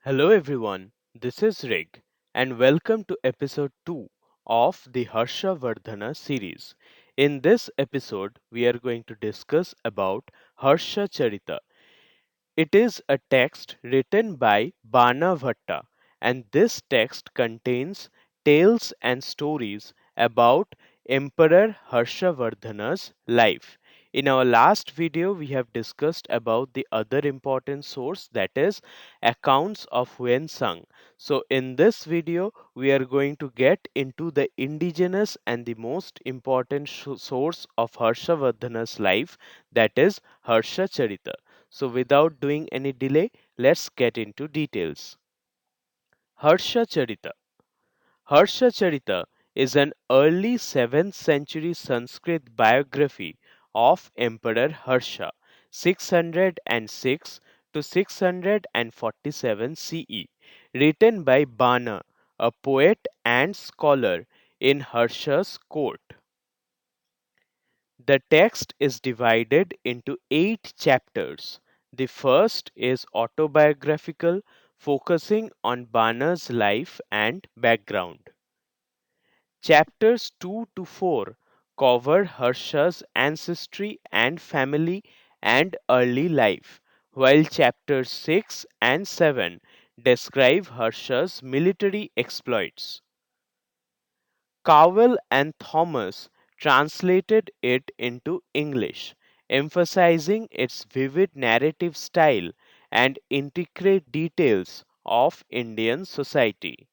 Hello everyone, this is Rig and welcome to episode 2 of the Harsha series. In this episode, we are going to discuss about Harshacharita. It is a text written by Bana, and this text contains tales and stories about Emperor Harshavardhana's life. In our last video, we have discussed about the other important source, that is accounts of Huen Sung. So in this video, we are going to get into the indigenous and the most important source of Harshavardhana's life, that is Harshacharita. So without doing any delay, let's get into details. Harshacharita. Harshacharita is an early 7th century Sanskrit biography of Emperor Harsha, 606 to 647 CE, written by Bana, a poet and scholar in Harsha's court. The text is divided into 8 chapters. The first is autobiographical, focusing on Bana's life and background. Chapters 2 to 4 cover Harsha's ancestry and family and early life, while chapters 6 and 7 describe Harsha's military exploits. Cowell and Thomas translated it into English, emphasizing its vivid narrative style and intricate details of Indian society.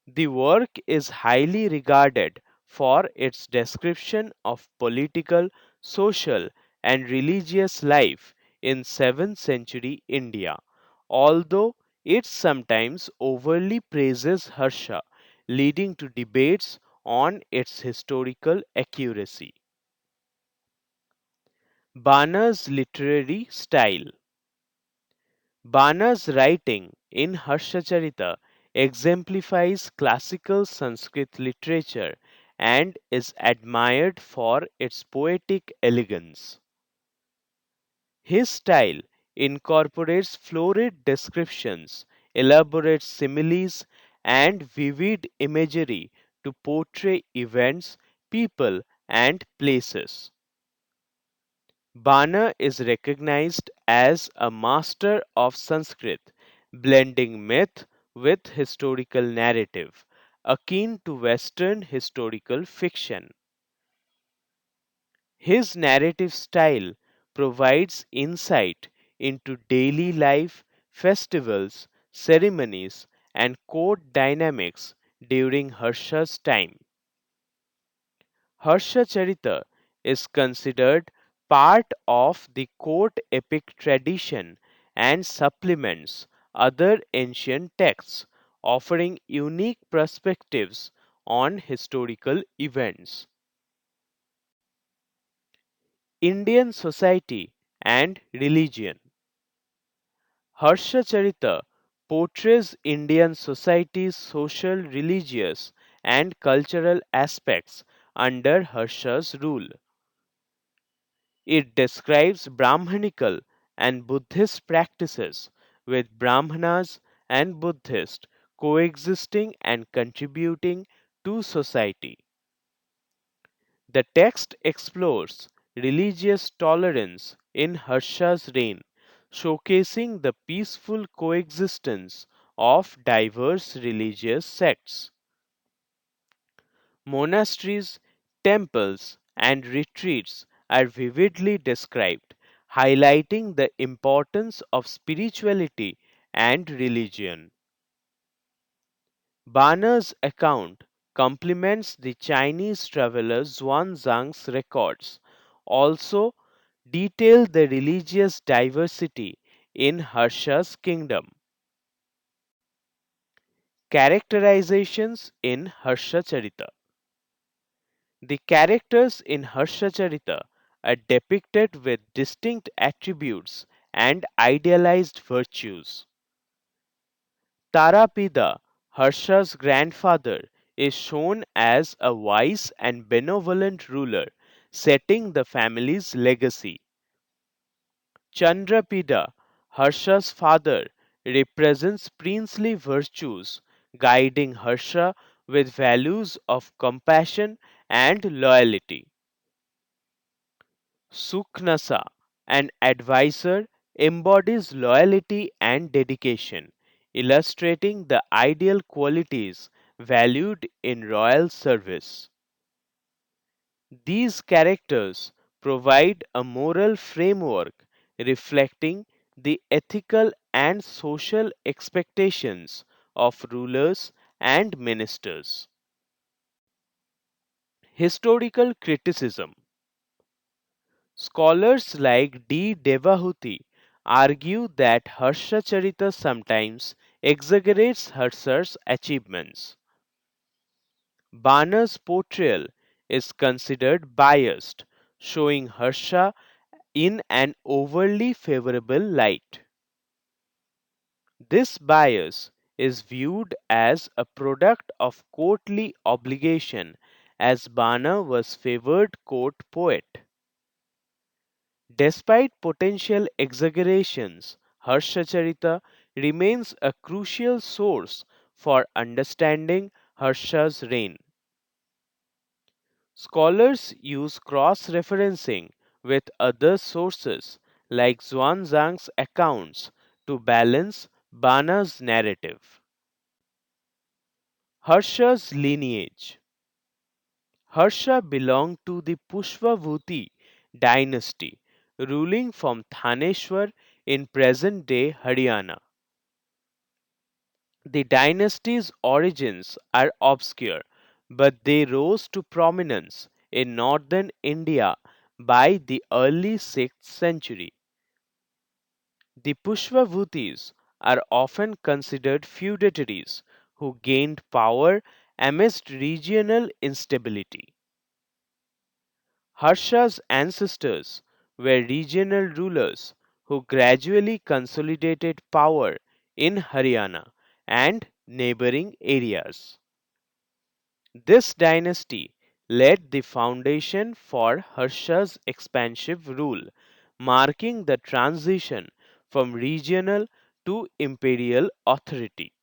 The work is highly regarded for its description of political, social, and religious life in 7th century India, although it sometimes overly praises Harsha, leading to debates on its historical accuracy. Bana's literary style. Bana's writing in Harshacharita exemplifies classical Sanskrit literature and is admired for its poetic elegance. His style incorporates florid descriptions, elaborate similes, and vivid imagery to portray events, people, and places. Bana is recognized as a master of Sanskrit, blending myth with historical narrative, akin to Western historical fiction. His narrative style provides insight into daily life, festivals, ceremonies, and court dynamics during Harsha's time. Harshacharita is considered part of the court epic tradition and supplements other ancient texts, offering unique perspectives on historical events. Indian society and religion. Harshacharita portrays Indian society's social, religious, and cultural aspects under Harsha's rule. It describes Brahmanical and Buddhist practices, with Brahmanas and Buddhists coexisting and contributing to society. The text explores religious tolerance in Harsha's reign, showcasing the peaceful coexistence of diverse religious sects. Monasteries, temples, and retreats are vividly described, highlighting the importance of spirituality and religion. Bana's account complements the Chinese traveler Xuanzang's records, also detail the religious diversity in Harsha's kingdom. Characterizations in Harshacharita. The characters in Harshacharita are depicted with distinct attributes and idealized virtues. Tarapida, Harsha's grandfather, is shown as a wise and benevolent ruler, setting the family's legacy. Chandrapida, Harsha's father, represents princely virtues, guiding Harsha with values of compassion and loyalty. Sukhnasa, an advisor, embodies loyalty and dedication, illustrating the ideal qualities valued in royal service. These characters provide a moral framework reflecting the ethical and social expectations of rulers and ministers. Historical criticism. Scholars like D. Devahuti argue that Harshacharita sometimes exaggerates Harsha's achievements. Bana's portrayal is considered biased, showing Harsha in an overly favorable light. This bias is viewed as a product of courtly obligation, as Bana was favored court poet. Despite potential exaggerations, Harshacharita remains a crucial source for understanding Harsha's reign. Scholars use cross referencing with other sources like Xuanzang's accounts to balance Bana's narrative. Harsha's lineage. Harsha belonged to the Pushbhuti dynasty, ruling from Thaneshwar in present day Haryana. The dynasty's origins are obscure, but they rose to prominence in northern India by the early 6th century. The Pushbhutis are often considered feudatories who gained power amidst regional instability. Harsha's ancestors were regional rulers who gradually consolidated power in Haryana and neighboring areas. This dynasty laid the foundation for Harsha's expansive rule, marking the transition from regional to imperial authority.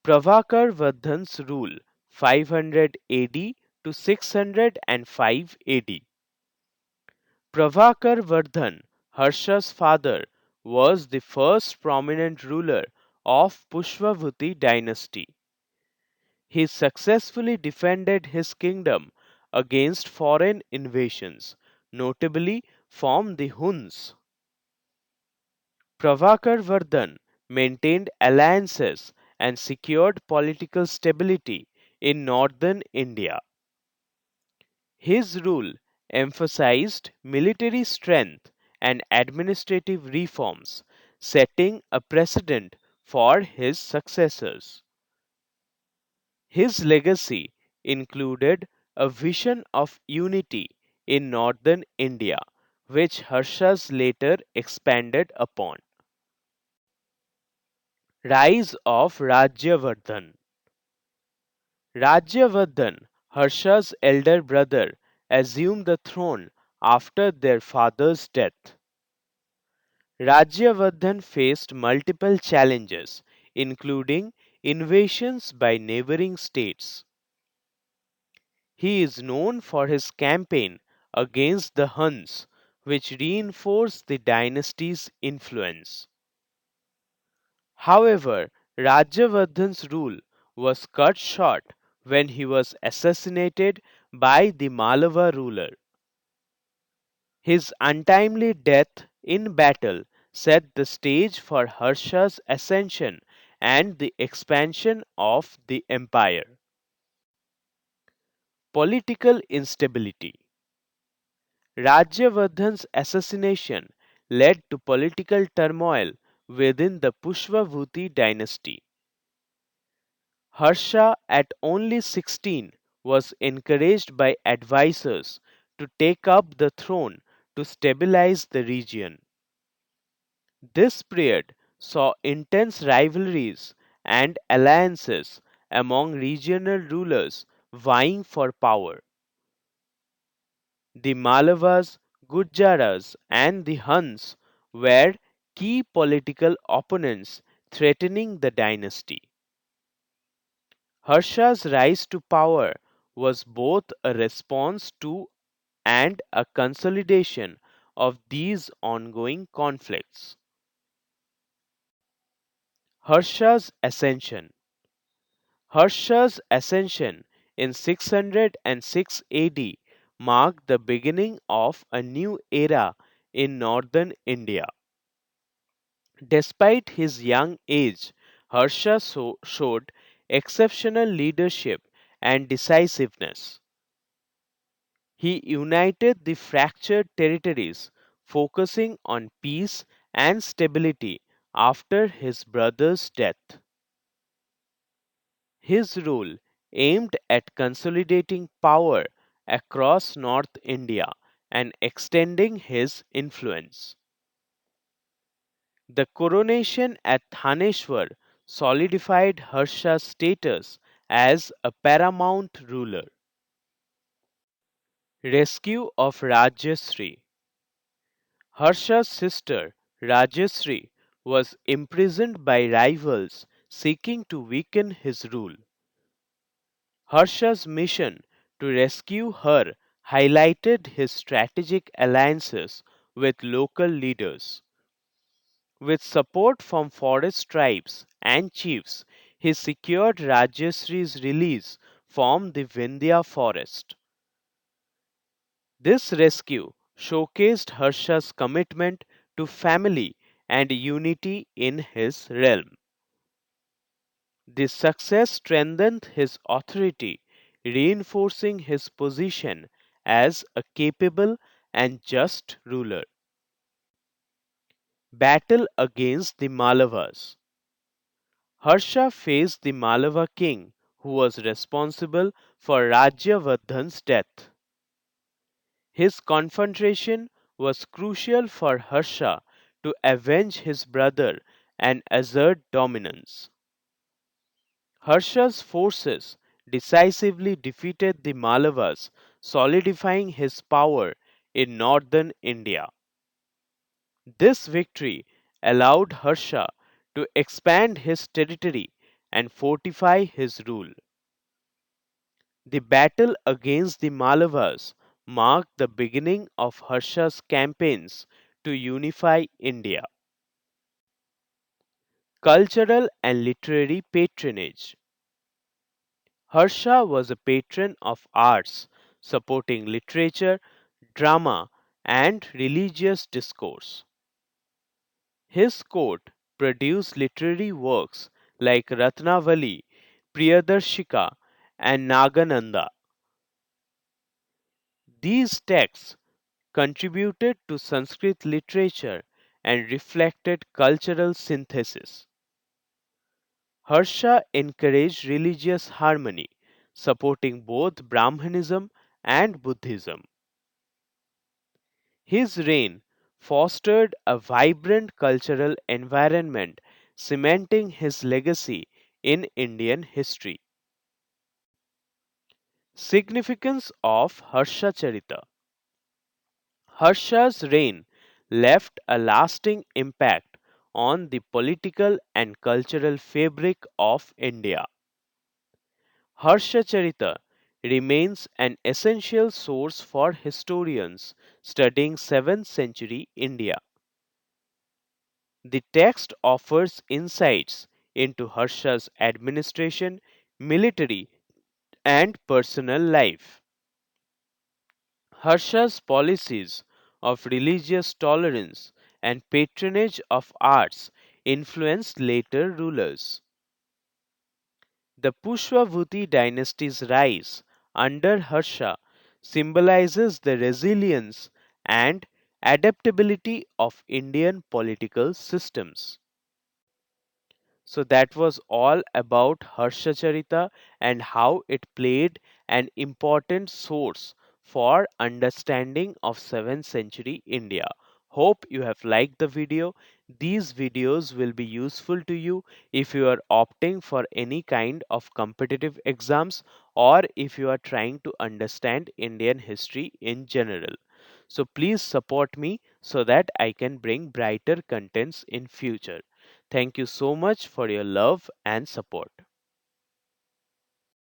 Prabhakarvardhan's rule 500 AD to 605 AD. Prabhakarvardhan, Harsha's father, was the first prominent ruler of Pushbhuti dynasty. He successfully defended his kingdom against foreign invasions, notably from the Huns. Prabhakarvardhan maintained alliances and secured political stability in northern India. His rule emphasized military strength and administrative reforms, setting a precedent for his successors. His legacy included a vision of unity in northern India, which Harshas later expanded upon. Rise of Rajyavardhan. Rajyavardhan, Harsha's elder brother, assumed the throne after their father's death. Rajyavardhan faced multiple challenges, including invasions by neighboring states. He is known for his campaign against the Huns, which reinforced the dynasty's influence. However, Rajyavardhan's rule was cut short when he was assassinated by the Malava ruler. His untimely death in battle set the stage for Harsha's ascension and the expansion of the empire. Political instability. Rajyavardhan's assassination led to political turmoil within the Pushbhuti dynasty. Harsha, at only 16, was encouraged by advisors to take up the throne to stabilize the region. This period saw intense rivalries and alliances among regional rulers vying for power. The Malavas, Gurjaras, and the Huns were key political opponents threatening the dynasty. Harsha's rise to power was both a response to and a consolidation of these ongoing conflicts. Harsha's ascension. Harsha's ascension in 606 AD marked the beginning of a new era in northern India. Despite his young age, Harsha showed exceptional leadership and decisiveness. He united the fractured territories, focusing on peace and stability after his brother's death. His rule aimed at consolidating power across North India and extending his influence. The coronation at Thaneshwar solidified Harsha's status as a paramount ruler. Rescue of Rajyasri. Harsha's sister, Rajyasri, was imprisoned by rivals seeking to weaken his rule. Harsha's mission to rescue her highlighted his strategic alliances with local leaders. With support from forest tribes and chiefs, he secured Rajyasri's release from the Vindhya forest. This rescue showcased Harsha's commitment to family and unity in his realm. This success strengthened his authority, reinforcing his position as a capable and just ruler. Battle against the Malavas. Harsha faced the Malava king who was responsible for Rajyavardhan's death. His confrontation was crucial for Harsha to avenge his brother and assert dominance. Harsha's forces decisively defeated the Malavas, solidifying his power in northern India. This victory allowed Harsha to expand his territory and fortify his rule. The battle against the Malavas marked the beginning of Harsha's campaigns to unify India. Cultural and literary patronage. Harsha was a patron of arts, supporting literature, drama, and religious discourse. His court produced literary works like Ratnavali, Priyadarshika, and Nagananda. These texts contributed to Sanskrit literature and reflected cultural synthesis. Harsha encouraged religious harmony, supporting both Brahmanism and Buddhism. His reign fostered a vibrant cultural environment, cementing his legacy in Indian history. Significance of Harshacharita. Harsha's reign left a lasting impact on the political and cultural fabric of India. Harshacharita remains an essential source for historians studying 7th century India. The text offers insights into Harsha's administration, military, and personal life. Harsha's policies of religious tolerance and patronage of arts influenced later rulers. The Pushyabhuti dynasty's rise under Harsha symbolizes the resilience and adaptability of Indian political systems. So that was all about Harshacharita and how it played an important source for understanding of 7th century India. Hope you have liked the video. These videos will be useful to you if you are opting for any kind of competitive exams or if you are trying to understand Indian history in general. So please support me so that I can bring brighter contents in future. Thank you so much for your love and support.